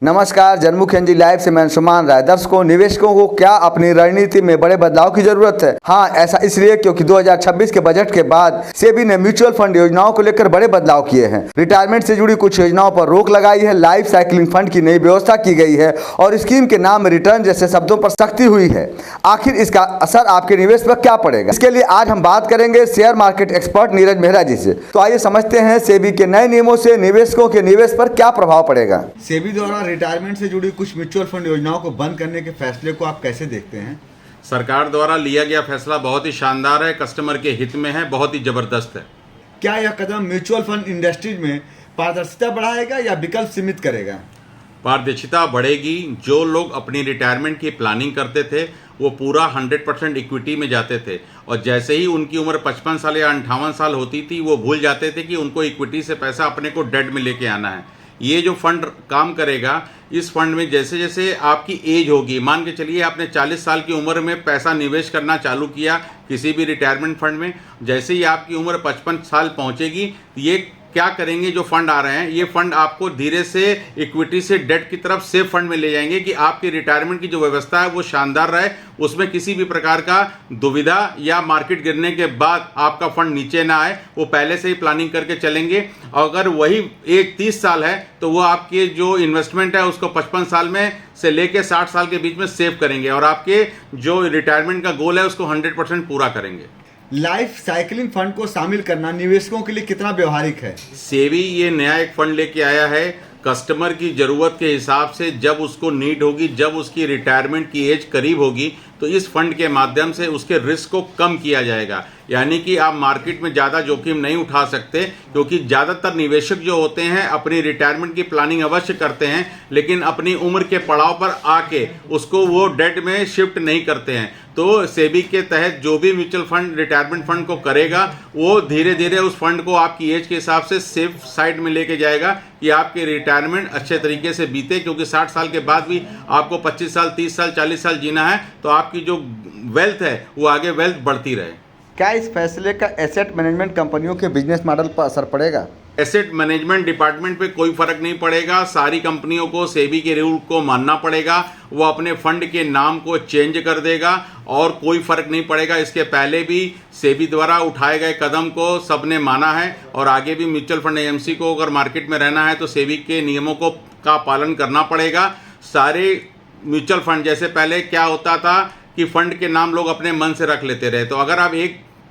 नमस्कार, जनमुख NG live से मैं अंशुमान राय। दर्शकों, निवेशकों को क्या अपनी रणनीति में बड़े बदलाव की जरूरत है? हाँ, ऐसा इसलिए क्योंकि 2026 के बजट के बाद सेबी ने म्यूचुअल फंड योजनाओं को लेकर बड़े बदलाव किए हैं। रिटायरमेंट से जुड़ी कुछ योजनाओं पर रोक लगाई है, लाइफ साइकिलिंग फंड की नई व्यवस्था की गई है और स्कीम के नाम में रिटर्न जैसे शब्दों पर सख्ती हुई है। आखिर इसका असर आपके निवेश पर क्या पड़ेगा? इसके लिए आज हम बात करेंगे share market expert Neeraj Mehra ji से। तो आइए समझते हैं सेबी के नए नियमों से निवेशकों के निवेश पर क्या प्रभाव पड़ेगा। सेबी द्वारा रिटायरमेंट से जुड़ी कुछ म्यूचुअल फंड योजनाओं को बंद करने के फैसले को आप कैसे देखते हैं? सरकार द्वारा लिया गया फैसला बहुत ही शानदार है, कस्टमर के हित में है, बहुत ही जबरदस्त है। क्या यह कदम म्यूचुअल फंड इंडस्ट्री में पारदर्शिता बढ़ाएगा या विकल्प सीमित करेगा? पारदर्शिता बढ़ेगी। जो लोग अपनी रिटायरमेंट की प्लानिंग करते थे वो पूरा 100% इक्विटी में जाते थे और जैसे ही उनकी उम्र 55 साल या 58 साल होती थी वो भूल जाते थे कि उनको इक्विटी से पैसा अपने को डेट में लेके आना है। ये जो फंड काम करेगा, इस फंड में जैसे जैसे आपकी एज होगी, मान के चलिए आपने 40 साल की उम्र में पैसा निवेश करना चालू किया किसी भी रिटायरमेंट फंड में, जैसे ही आपकी उम्र 55 साल पहुंचेगी, ये क्या करेंगे, जो फंड आ रहे हैं ये फंड आपको धीरे से इक्विटी से डेट की तरफ सेफ फंड में ले जाएंगे कि आपकी रिटायरमेंट की जो व्यवस्था है वो शानदार रहे, उसमें किसी भी प्रकार का दुविधा या मार्केट गिरने के बाद आपका फंड नीचे ना आए। वो पहले से ही प्लानिंग करके चलेंगे। अगर वही एज 30 साल है तो वो आपके जो इन्वेस्टमेंट है उसको 55 साल में से लेके 60 साल के बीच में सेव करेंगे और आपके जो रिटायरमेंट का गोल है उसको 100% पूरा करेंगे। लाइफ साइकिलिंग फंड को शामिल करना निवेशकों के लिए कितना व्यवहारिक है? सेबी ये नया एक फंड लेके आया है। कस्टमर की ज़रूरत के हिसाब से जब उसको नीड होगी, जब उसकी रिटायरमेंट की एज करीब होगी, तो इस फंड के माध्यम से उसके रिस्क को कम किया जाएगा। यानी कि आप मार्केट में ज़्यादा जोखिम नहीं उठा सकते, क्योंकि ज़्यादातर निवेशक जो होते हैं अपनी रिटायरमेंट की प्लानिंग अवश्य करते हैं लेकिन अपनी उम्र के पड़ाव पर आके उसको वो डेट में शिफ्ट नहीं करते हैं। तो सेबी के तहत जो भी म्यूचुअल फंड रिटायरमेंट फंड को करेगा वो धीरे धीरे उस फंड को आपकी एज के हिसाब से सेफ साइड में लेके जाएगा कि आपके रिटायरमेंट अच्छे तरीके से बीते, क्योंकि 60 साल के बाद भी आपको 25 साल 30 साल 40 साल जीना है, तो आपकी जो वेल्थ है वो आगे वेल्थ बढ़ती रहे। क्या इस फैसले का एसेट मैनेजमेंट कंपनियों के बिजनेस मॉडल पर असर पड़ेगा? एसेट मैनेजमेंट डिपार्टमेंट पे कोई फर्क नहीं पड़ेगा। सारी कंपनियों को सेबी के रूल को मानना पड़ेगा। वो अपने फंड के नाम को चेंज कर देगा और कोई फर्क नहीं पड़ेगा। इसके पहले भी सेबी द्वारा उठाए गए कदम को सबने माना है और आगे भी म्यूचुअल फंड एजेंसी को अगर मार्केट में रहना है तो सेबी के नियमों को का पालन करना पड़ेगा। सारे म्यूचुअल फंड, जैसे पहले क्या होता था कि फंड के नाम लोग अपने मन से रख लेते रहे, तो अगर आप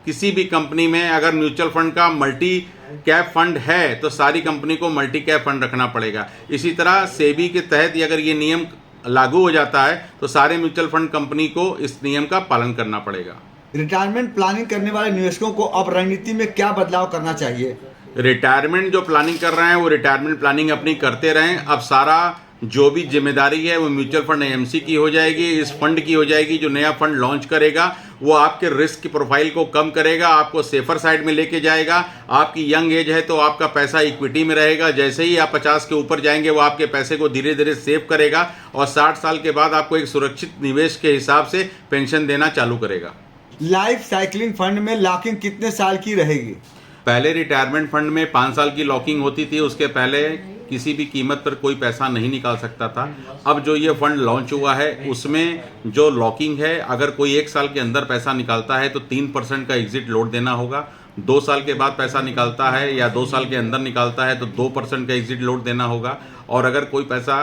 किसी भी कंपनी में अगर म्यूचुअल फंड का मल्टी कैप फंड है तो सारी कंपनी को मल्टी कैप फंड रखना पड़ेगा। इसी तरह सेबी के तहत अगर ये नियम लागू हो जाता है तो सारे म्यूचुअल फंड कंपनी को इस नियम का पालन करना पड़ेगा। रिटायरमेंट प्लानिंग करने वाले निवेशकों को अब रणनीति में क्या बदलाव करना चाहिए? रिटायरमेंट जो प्लानिंग कर रहे हैं वो रिटायरमेंट प्लानिंग अपनी करते रहें। अब सारा जो भी जिम्मेदारी है वो म्यूचुअल फंड एजेंसी की हो जाएगी, इस फंड की हो जाएगी। जो नया फंड लॉन्च करेगा वो आपके रिस्क की प्रोफाइल को कम करेगा, आपको सेफर साइड में लेके जाएगा। आपकी यंग एज है तो आपका पैसा इक्विटी में रहेगा, जैसे ही आप 50 के ऊपर जाएंगे वो आपके पैसे को धीरे धीरे सेव करेगा और 60 साल के बाद आपको एक सुरक्षित निवेश के हिसाब से पेंशन देना चालू करेगा। लाइफ साइकिलिंग फंड में लॉकिंग कितने साल की रहेगी? पहले रिटायरमेंट फंड में 5 साल की लॉकिंग होती थी, उसके पहले किसी भी कीमत पर कोई पैसा नहीं निकाल सकता था। अब जो ये फंड लॉन्च हुआ है उसमें जो लॉकिंग है, अगर कोई 1 साल के अंदर पैसा निकालता है तो 3% का एग्जिट लोड देना होगा। 2 साल के बाद पैसा निकालता है या 2 साल के अंदर निकालता है तो 2% का एग्जिट लोड देना होगा और अगर कोई पैसा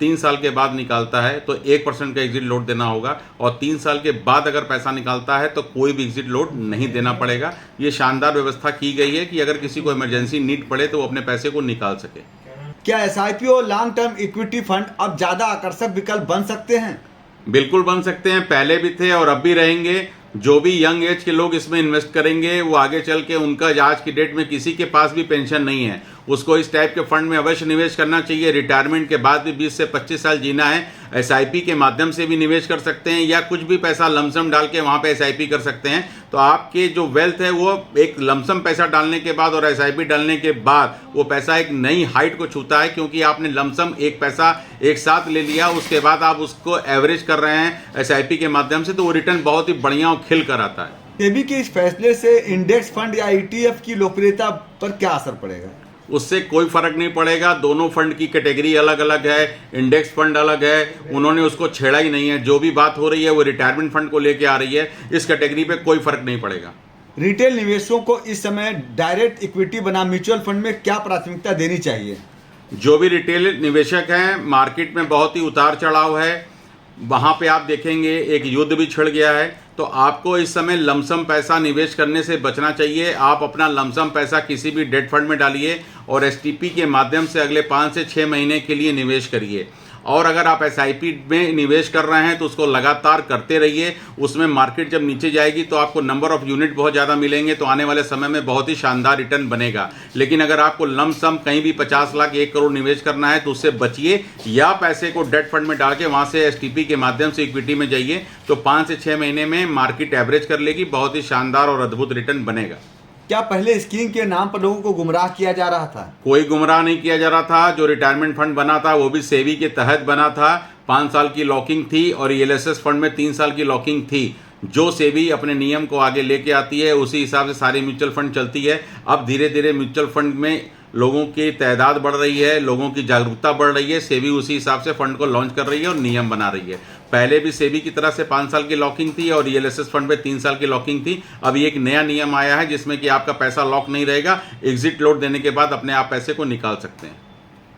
3 साल के बाद निकालता है तो 1% का एग्जिट लोड देना होगा और 3 साल के बाद अगर पैसा निकालता है तो कोई भी एग्जिट लोड नहीं देना पड़ेगा। ये शानदार व्यवस्था की गई है कि अगर किसी को इमरजेंसी नीड पड़े तो वो अपने पैसे को निकाल सके। क्या एसआईपी और लॉन्ग टर्म इक्विटी फंड अब ज्यादा आकर्षक विकल्प बन सकते हैं? बिल्कुल बन सकते हैं, पहले भी थे और अब भी रहेंगे। जो भी यंग एज के लोग इसमें इन्वेस्ट करेंगे वो आगे चल के उनका आज की डेट में किसी के पास भी पेंशन नहीं है, उसको इस टाइप के फंड में अवश्य निवेश करना चाहिए। रिटायरमेंट के बाद भी 20 से 25 साल जीना है, एसआईपी के माध्यम से भी निवेश कर सकते हैं या कुछ भी पैसा लमसम डाल के वहाँ पे एसआईपी कर सकते हैं। तो आपके जो वेल्थ है वो एक लमसम पैसा डालने के बाद और एसआईपी डालने के बाद वो पैसा एक नई हाइट को छूता है, क्योंकि आपने लमसम एक पैसा एक साथ ले लिया, उसके बाद आप उसको एवरेज कर रहे हैं एसआईपी के माध्यम से, तो वो रिटर्न बहुत ही बढ़िया और खिल कर आता है। सेबी के इस फैसले से इंडेक्स फंड या ईटीएफ की लोकप्रियता पर क्या असर पड़ेगा? उससे कोई फर्क नहीं पड़ेगा। दोनों फंड की कैटेगरी अलग अलग है, इंडेक्स फंड अलग है, उन्होंने उसको छेड़ा ही नहीं है। जो भी बात हो रही है वो रिटायरमेंट फंड को लेके आ रही है, इस कैटेगरी पे कोई फर्क नहीं पड़ेगा। रिटेल निवेशकों को इस समय डायरेक्ट इक्विटी बनाम म्यूचुअल फंड में क्या प्राथमिकता देनी चाहिए? जो भी रिटेल निवेशक हैं, मार्केट में बहुत ही उतार चढ़ाव है, वहाँ पे आप देखेंगे एक युद्ध भी छिड़ गया है, तो आपको इस समय लमसम पैसा निवेश करने से बचना चाहिए। आप अपना लमसम पैसा किसी भी डेट फंड में डालिए और एसटीपी के माध्यम से अगले 5 से 6 महीने के लिए निवेश करिए। और अगर आप एसआईपी में निवेश कर रहे हैं तो उसको लगातार करते रहिए। उसमें मार्केट जब नीचे जाएगी तो आपको नंबर ऑफ यूनिट बहुत ज़्यादा मिलेंगे, तो आने वाले समय में बहुत ही शानदार रिटर्न बनेगा। लेकिन अगर आपको लमसम कहीं भी 50 लाख 1 करोड़ निवेश करना है तो उससे बचिए, या पैसे को डेट फंड में डाल के वहाँ से एसटीपी के माध्यम से इक्विटी में जाइए, तो 5 से 6 महीने में मार्केट एवरेज कर लेगी, बहुत ही शानदार और अद्भुत रिटर्न बनेगा। क्या पहले स्कीम के नाम पर लोगों को गुमराह किया जा रहा था? कोई गुमराह नहीं किया जा रहा था। जो रिटायरमेंट फंड बना था वो भी सेबी के तहत बना था। 5 साल की लॉकिंग थी और ईएलएसएस फंड में 3 साल की लॉकिंग थी। जो सेबी अपने नियम को आगे लेके आती है उसी हिसाब से सारी म्यूचुअल फंड चलती है। अब धीरे धीरे म्यूचुअल फंड में लोगों की तादाद बढ़ रही है, लोगों की जागरूकता बढ़ रही है, सेबी उसी हिसाब से फंड को लॉन्च कर रही है और नियम बना रही है। पहले भी सेबी की तरह से 5 साल की लॉकिंग थी और ईएलएसएस फंड में 3 साल की लॉकिंग थी। अब ये एक नया नियम आया है जिसमें कि आपका पैसा लॉक नहीं रहेगा, एग्जिट लोड देने के बाद अपने आप पैसे को निकाल सकते हैं।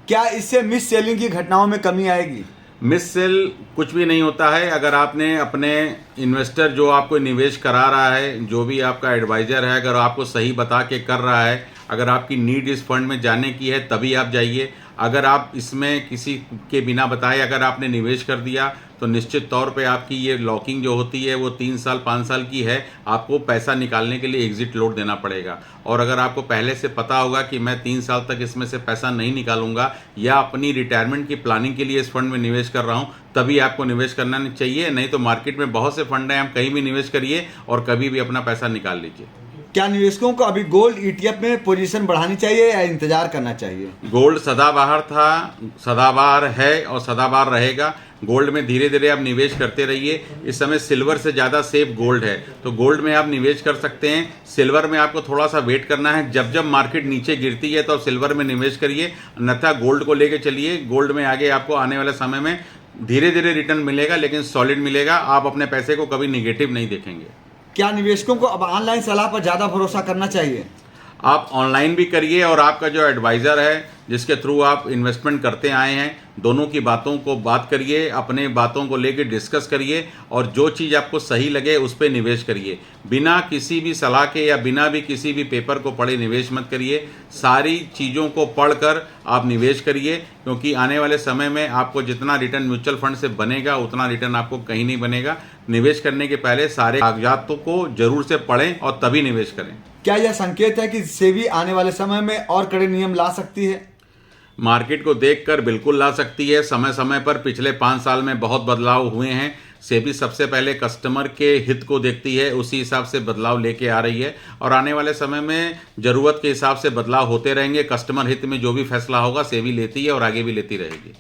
क्या इससे मिस सेलिंग की घटनाओं में कमी आएगी? मिस सेल कुछ भी नहीं होता है। अगर आपने अपने इन्वेस्टर जो आपको निवेश करा रहा है, जो भी आपका एडवाइजर है, अगर आपको सही बता के कर रहा है, अगर आपकी नीड इस फंड में जाने की है तभी आप जाइए। अगर आप इसमें किसी के बिना बताए अगर आपने निवेश कर दिया तो निश्चित तौर पे आपकी ये लॉकिंग जो होती है वो 3 साल 5 साल की है। आपको पैसा निकालने के लिए एग्जिट लोड देना पड़ेगा। और अगर आपको पहले से पता होगा कि मैं 3 साल तक इसमें से पैसा नहीं निकालूंगा या अपनी रिटायरमेंट की प्लानिंग के लिए इस फंड में निवेश कर रहा हूं, तभी आपको निवेश करना चाहिए। नहीं तो मार्केट में बहुत से फंड हैं, आप कहीं भी निवेश करिए और कभी भी अपना पैसा निकाल लीजिए। क्या निवेशकों को अभी गोल्ड ईटीएफ में पोजीशन बढ़ानी चाहिए या इंतजार करना चाहिए? गोल्ड सदाबहार था, सदाबहार है और सदाबहार रहेगा। गोल्ड में धीरे धीरे आप निवेश करते रहिए। इस समय सिल्वर से ज़्यादा सेफ गोल्ड है, तो गोल्ड में आप निवेश कर सकते हैं। सिल्वर में आपको थोड़ा सा वेट करना है, जब जब मार्केट नीचे गिरती है तो आप सिल्वर में निवेश करिए, अन्यथा गोल्ड को लेके चलिए। गोल्ड में आगे आपको आने वाले समय में धीरे धीरे रिटर्न मिलेगा, लेकिन सॉलिड मिलेगा। आप अपने पैसे को कभी निगेटिव नहीं देखेंगे। क्या निवेशकों को अब ऑनलाइन सलाह पर ज़्यादा भरोसा करना चाहिए? आप ऑनलाइन भी करिए और आपका जो एडवाइज़र है जिसके थ्रू आप इन्वेस्टमेंट करते आए हैं, दोनों की बातों को बात करिए, अपने बातों को लेके डिस्कस करिए और जो चीज़ आपको सही लगे उस पर निवेश करिए। बिना किसी भी सलाह के या बिना भी किसी भी पेपर को पढ़े निवेश मत करिए। सारी चीज़ों को पढ़कर आप निवेश करिए, क्योंकि आने वाले समय में आपको जितना रिटर्न म्यूचुअल फंड से बनेगा उतना रिटर्न आपको कहीं नहीं बनेगा। निवेश करने के पहले सारे कागजातों को जरूर से पढ़ें और तभी निवेश करें। क्या यह संकेत है कि सेबी आने वाले समय में और कड़े नियम ला सकती है? मार्केट को देखकर बिल्कुल ला सकती है। समय समय पर पिछले 5 साल में बहुत बदलाव हुए हैं। सेबी सबसे पहले कस्टमर के हित को देखती है, उसी हिसाब से बदलाव लेके आ रही है और आने वाले समय में ज़रूरत के हिसाब से बदलाव होते रहेंगे। कस्टमर हित में जो भी फैसला होगा सेबी लेती है और आगे भी लेती रहेगी।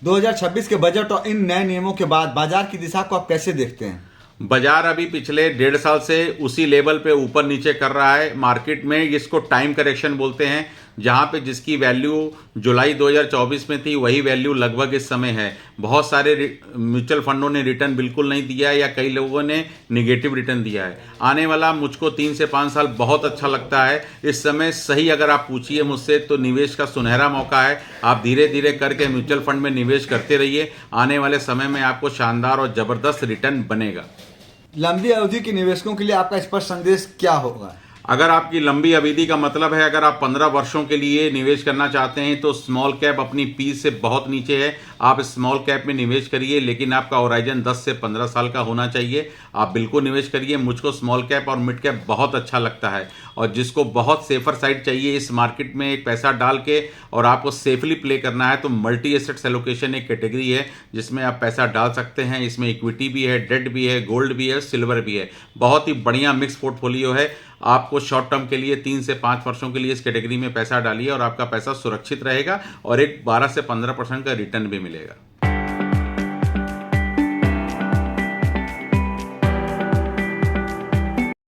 2026 के बजट और इन नए नियमों के बाद बाजार की दिशा को आप कैसे देखते हैं? बाजार अभी पिछले 1.5 साल से उसी लेवल पे ऊपर नीचे कर रहा है। मार्केट में इसको टाइम करेक्शन बोलते हैं, जहां पे जिसकी वैल्यू जुलाई 2024 में थी वही वैल्यू लगभग इस समय है। बहुत सारे म्यूचुअल फंडों ने रिटर्न बिल्कुल नहीं दिया है या कई लोगों ने निगेटिव रिटर्न दिया है। आने वाला मुझको 3 से 5 साल बहुत अच्छा लगता है। इस समय सही अगर आप पूछिए मुझसे तो निवेश का सुनहरा मौका है। आप धीरे धीरे करके म्यूचुअल फंड में निवेश करते रहिए, आने वाले समय में आपको शानदार और ज़बरदस्त रिटर्न बनेगा। लंबी अवधि के निवेशकों के लिए आपका स्पष्ट संदेश क्या होगा? अगर आपकी लंबी अवधि का मतलब है अगर आप 15 वर्षों के लिए निवेश करना चाहते हैं तो स्मॉल कैप अपनी पीस से बहुत नीचे है। आप स्मॉल कैप में निवेश करिए, लेकिन आपका होराइजन 10 से 15 साल का होना चाहिए। आप बिल्कुल निवेश करिए। मुझको स्मॉल कैप और मिड कैप बहुत अच्छा लगता है और जिसको बहुत सेफर साइड चाहिए इस मार्केट में एक पैसा डाल के और आपको सेफली प्ले करना है तो मल्टी एसेट्स एलोकेशन एक कैटेगरी है जिसमें आप पैसा डाल सकते हैं। इसमें इक्विटी भी है, डेट भी है, गोल्ड भी है, सिल्वर भी है। बहुत ही बढ़िया मिक्स पोर्टफोलियो है। आपको शॉर्ट टर्म के लिए 3 से 5 वर्षों के लिए इस कैटेगरी में पैसा डालिए और आपका पैसा सुरक्षित रहेगा और एक 12 से 15% का रिटर्न भी मिलेगा।